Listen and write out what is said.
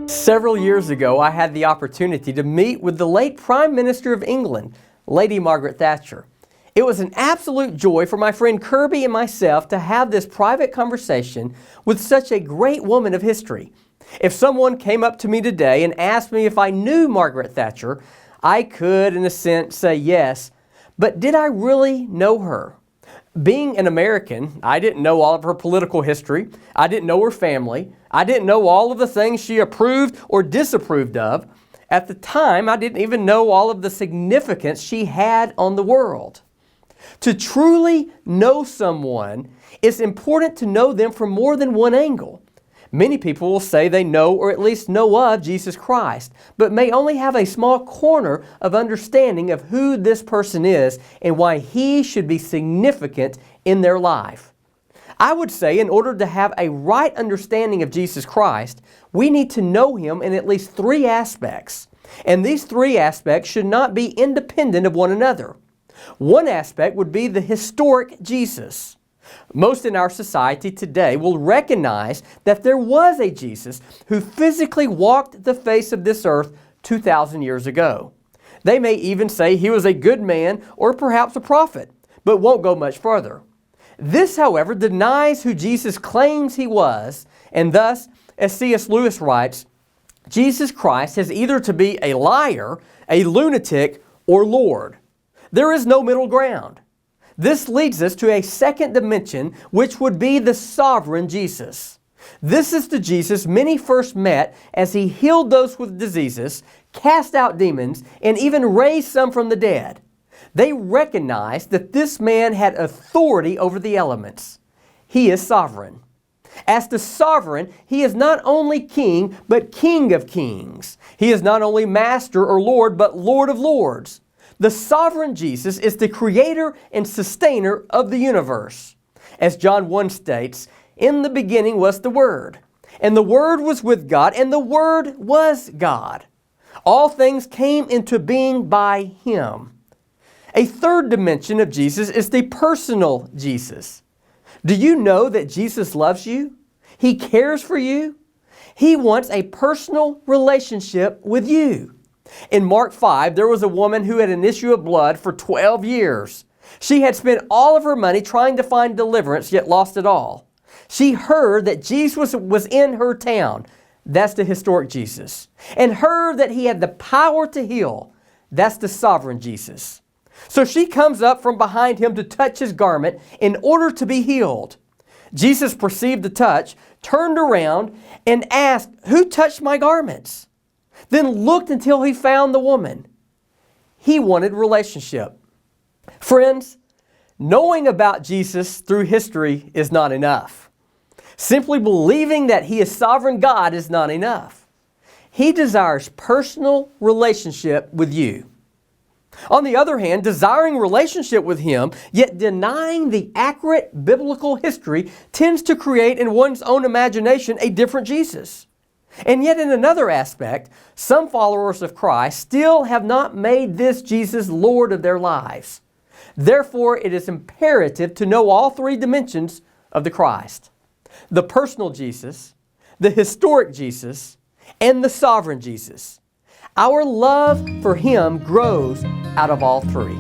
Several years ago, I had the opportunity to meet with the late Prime Minister of England, Lady Margaret Thatcher. It was an absolute joy for my friend Kirby and myself to have this private conversation with such a great woman of history. If someone came up to me today and asked me if I knew Margaret Thatcher, I could, in a sense, say yes. But did I really know her? Being an American, I didn't know all of her political history. I didn't know her family. I didn't know all of the things she approved or disapproved of. At the time, I didn't even know all of the significance she had on the world. To truly know someone, it's important to know them from more than one angle. Many people will say they know or at least know of Jesus Christ, but may only have a small corner of understanding of who this person is and why he should be significant in their life. I would say in order to have a right understanding of Jesus Christ, we need to know Him in at least three aspects. And these three aspects should not be independent of one another. One aspect would be the historic Jesus. Most in our society today will recognize that there was a Jesus who physically walked the face of this earth 2,000 years ago. They may even say he was a good man or perhaps a prophet, but won't go much further. This, however, denies who Jesus claims He was, and thus, as C.S. Lewis writes, Jesus Christ has either to be a liar, a lunatic, or Lord. There is no middle ground. This leads us to a second dimension, which would be the sovereign Jesus. This is the Jesus many first met as He healed those with diseases, cast out demons, and even raised some from the dead. They recognized that this man had authority over the elements. He is sovereign. As the sovereign, He is not only King, but King of kings. He is not only Master or Lord, but Lord of lords. The sovereign Jesus is the creator and sustainer of the universe. As John 1 states, "In the beginning was the Word, and the Word was with God, and the Word was God. All things came into being by Him." A third dimension of Jesus is the personal Jesus. Do you know that Jesus loves you? He cares for you. He wants a personal relationship with you. In Mark 5, there was a woman who had an issue of blood for 12 years. She had spent all of her money trying to find deliverance, yet lost it all. She heard that Jesus was in her town. That's the historic Jesus. And heard that He had the power to heal. That's the sovereign Jesus. So she comes up from behind Him to touch His garment in order to be healed. Jesus perceived the touch, turned around, and asked, "Who touched my garments?" Then looked until He found the woman. He wanted relationship. Friends, knowing about Jesus through history is not enough. Simply believing that He is sovereign God is not enough. He desires personal relationship with you. On the other hand, desiring relationship with Him, yet denying the accurate biblical history, tends to create in one's own imagination a different Jesus. And yet in another aspect, some followers of Christ still have not made this Jesus Lord of their lives. Therefore, it is imperative to know all three dimensions of the Christ: the personal Jesus, the historic Jesus, and the sovereign Jesus. Our love for Him grows out of all three.